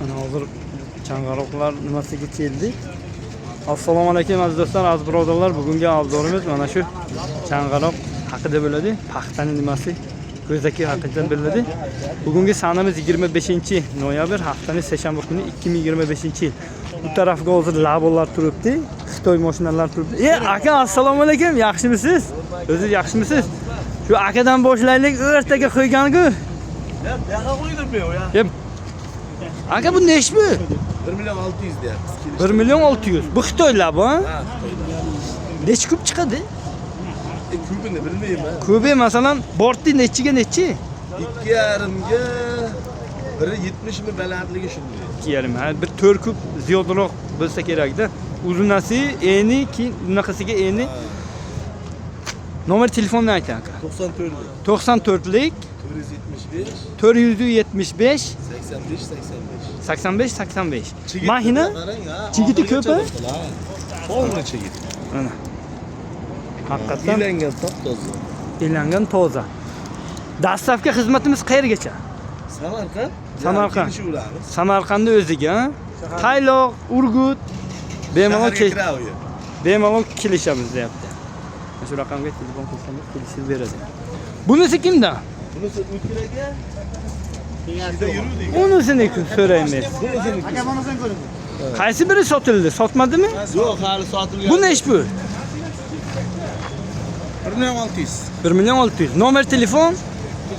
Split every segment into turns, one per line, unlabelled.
Ana hozir chang'aroqlar nimasiga keldik. Assalomu alaykum aziz do'stlar, aziz birodarlar. Bugungi obzorimiz mana shu chang'aroq haqida bo'ladi. Paxtaning nimasi, ko'zaki haqida bo'ladi. Bugungi sanamiz 25-noyabr, haftaning seshanba kuni 2025-yil. Bu tarafga hozir labolar turibdi, Xitoy mashinalar turibdi. Aka, assalomu alaykum, yaxshimisiz? O'zingiz yaxshimisiz? Shu akadan boshlaylik, o'rtaga qo'ygan-ku.
Yaqa qo'ydim bu ya.
Aka bu nesh bu?
1.600.000 deyapmiz.
1.600.000. Bu Xitoy labo, ha?
Ha,
Necha kub chiqadi?
kubini bilmayman.
Kubi masalan, bortni nechiga nechi?
2.5 ga 1.70 mi balandligi shunday.
2.5, ha, bir 4 kub ziyodaroq bo'lsa kerak-da. Uzunasi, eni, keyin bunaqasiga eni. Nomer telefonni ayting aka. 94lik
475
475
85
85. Mahina chigiti ko'p, ha?
To'g'ri chigit.
Mana. Haqiqatan
Ilangan top-toza.
elangan toza. Dastlabki xizmatimiz qayergacha?
Samarqand.
Samarqand.
Kelishuvlarimiz.
Samarqandda o'ziga, ha? Tayloq, Urgut
Shaharga
bemalol kelishamiz deyapti. Shu raqamga telefon qilsangiz kelishib beradi. Bunisi kimda?
Bunisi Ukraga. Kengashda yuruvdik.
Unisini so'raymiz.
Aka bunisidan ko'ring.
Qaysi biri sotildi? Sotmadimi?
Yo'q, hali sotilgan.
Bu nesh bu?
1.600.000.
1.600.000. Nomer telefon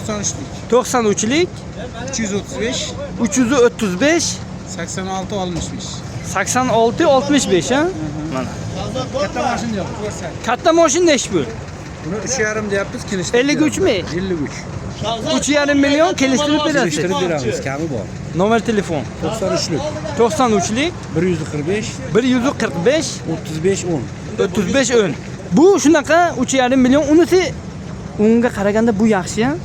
93'lik.
93lik
235
335
86 65.
86 65, ha? Mana.
Katta mashina yo'q. Ko'rsan.
Katta mashina nesh bu?
Buni 3.5 deyapmiz, kelishtirib.
53 mi?
53.
3.5 million kelishtirib berasiz.
Kelishtirib beramiz, kami bor.
Nomer telefon
93'lik.
93lik
145
145
35 10.
35 10. Bu shunaqa 3.5 million. Unisi unga qaraganda bu yaxshi, ha?
Ha,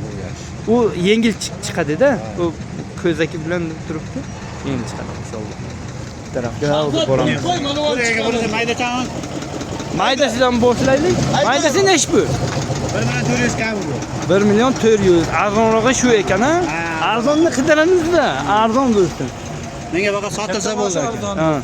bu yaxshi.
U yengil chiqadi-da. U ko'zaki bilan turibdi. Yengil chiqadi inshaalloh. Bu tarafga hozir boramiz.
Buraya bo'lsa mayda tan.
Maydasidan boshlaylik. Maydasi nesh bu?
1.400 kami bu.
1 million 400. Arzonrog'i shu ekan, ha? Arzonni qidiramizda, arzon bo'lsin.
Menga baqa sotilsa bo'ldi aka.
Ha.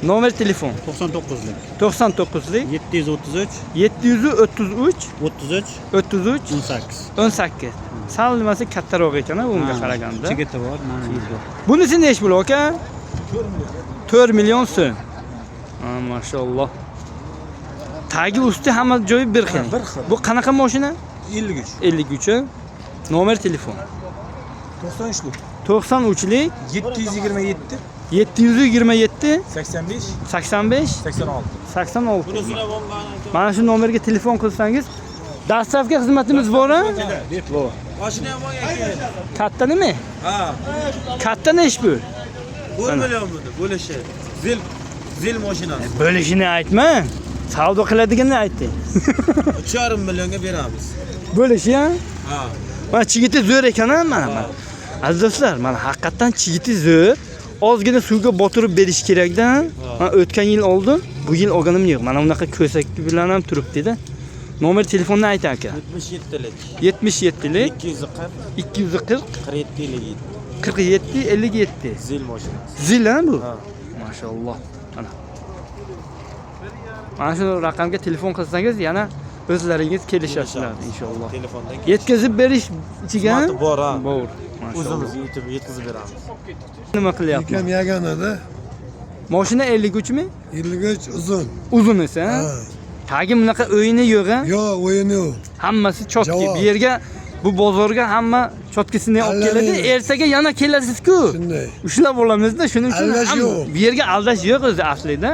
Nomer telefon
99'lik.
99lik
733
733
33
33
18.
18. Sal nimasi kattaroq ekan, ha, unga qaraganda.
Chigiti bor, mana bu.
Bunisi nesh bo'l aka? 4 million so'm. Ha, maşallah. Tagi usti hamma joyi bir xil. Bu qanaqa mashina?
53.
53. Ha? Nomer telefon
93'lik.
93lik
727
727
85
85
86.
86. Mana shu nomerga telefon qilsangiz, dastlabki xizmatimiz bor, ha? Bor.
Mashina ham bor aka.
Katta nima?
Ha.
Katta nesh bu?
1 million buni bo'lishi. Zil mashinasi.
Bo'lishini aytma. Savdo qiladiganini ayting.
3.5 millionga beramiz.
Bo'lishi, ha?
Ha.
Mana chigiti zo'r ekan, ha, mana. Aziz do'stlar, mana haqiqatan chigiti zo'r. Ozgina suvga botirib berish kerak-da. Men o'tgan yil oldim, bu yil olganim yo'q. Mana bunaqa ko'sak bilan ham turibdi-da. Nomer telefonni ayting aka.
77'lik.
77lik
240
240
47
47 57.
zil mashinasi.
Zil, ha bu?
Ha.
Maşallah. Mana shu raqamga telefon qilsangiz, yana o'zlaringiz kelishasizlar inshaalloh.
Telefondan
Yetkazib berish ichiga
xizmati bor, ha.
bor.
o'zimiz yetkazib beramiz.
Nima qilyapti?
Ikam yaganada
Mashina 53 mi?
53 uzun.
Uzun esa, ha?
Ha.
Tagi bunaqa o'yini yo'q, ha?
Yo'q, o'yini yo'q.
Hammasi chotki.
Javob.
Bu yerga, bu bozorga hamma chotkisini olib keladi.
Allanay.
Ertaga yana kelasiz-ku.
Shunday.
Ushlab olamizda, shuning uchun
Aldash
ham
yo'q.
bu yerga aldash yo'q o'zi aslida.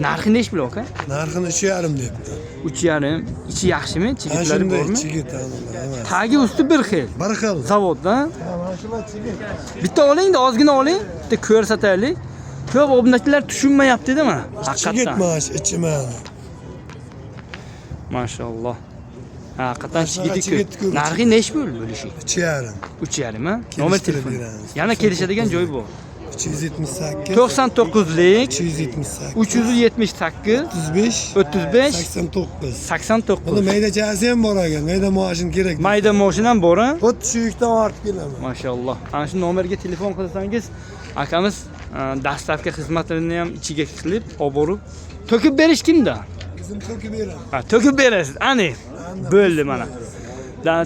Narxi nesh bo'l aka?
Narxini 3.5 debdi.
3.5. Ichi yaxshimi?
Ha,
Chigitlari
shunday
bormi?
chigit emas.
Tagi usti bir xil.
Bir xil.
Zavodda.
Mana shular chigit.
Bitta oling-da, ozgina oling. Bitta ko'rsataylik. Ko'p obunachilar tushunmayapti-da mana.
Chigit
Haqiqatan.
mash ichiman.
Mashalloh. Haqiqatan
Chigit
chigiti ko'p.
ko'p.
Narxi nesh bo'l bo'lishi?
3.5.
3.5 ha?
Kelishtirib
Nomer telefon.
beramiz.
Yana kelishadigan joy bor.
278.
99'lik
278.
378
35.
35
89.
89.
Bunda mayda chasi ham bor ekan. Mayda mashin kerak.
Mayda mashinam bor ha?
Xuddi shu yukdan ortib kelaman.
Mashalloh. Ana shu nomerga telefon qilsangiz, akamiz dastavka xizmatlarini ham ichiga qilib, olib borib to'kib berish kimda?
Bizim to'kib beramiz.
Ha, to'kib berasiz. Ani. Bo'ldi mana.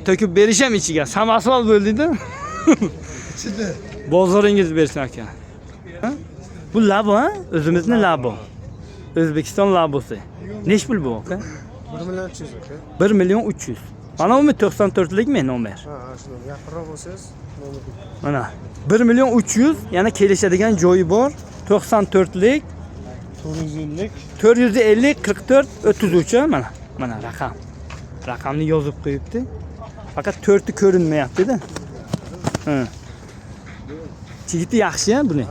To'kib berish ham ichiga. Samasval bo'ldida.
Ichida.
Bozoringiz bersin aka. Ha? Bu labo ha? O'zimizning labo. O'zbekiston labosi. Nech pul bu aka?
1 million 300 aka.
1 million 300. Mana umi 94likmi nomer?
Ha, shuni yaqinroq bo'lsangiz,
Mana 1 million 300, yana kelishadigan joyi bor. 94lik
450lik
450 44 33 mana. Mana raqam. Raqamni yozib qo'yibdi. Faqat 4ti ko'rinmayapti-da. Ha. Chigiti yaxshi-ya buni.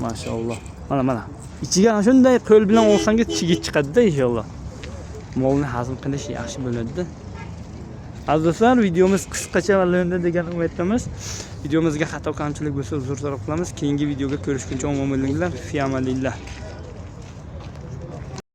Mashalloh. Mana. Ichiga shunday qo'l bilan olsangiz chigit chiqadi-da inshaalloh. Molni hazm qilish yaxshi bo'ladi-da. Aziz do'stlar, videomiz qisqacha va lo'nda degan umiddamiz. Videomizga xato kamchilik bo'lsa uzr so'rab qolamiz. Keyingi videoga ko'rishguncha omon bo'linglar. Fi amalillah.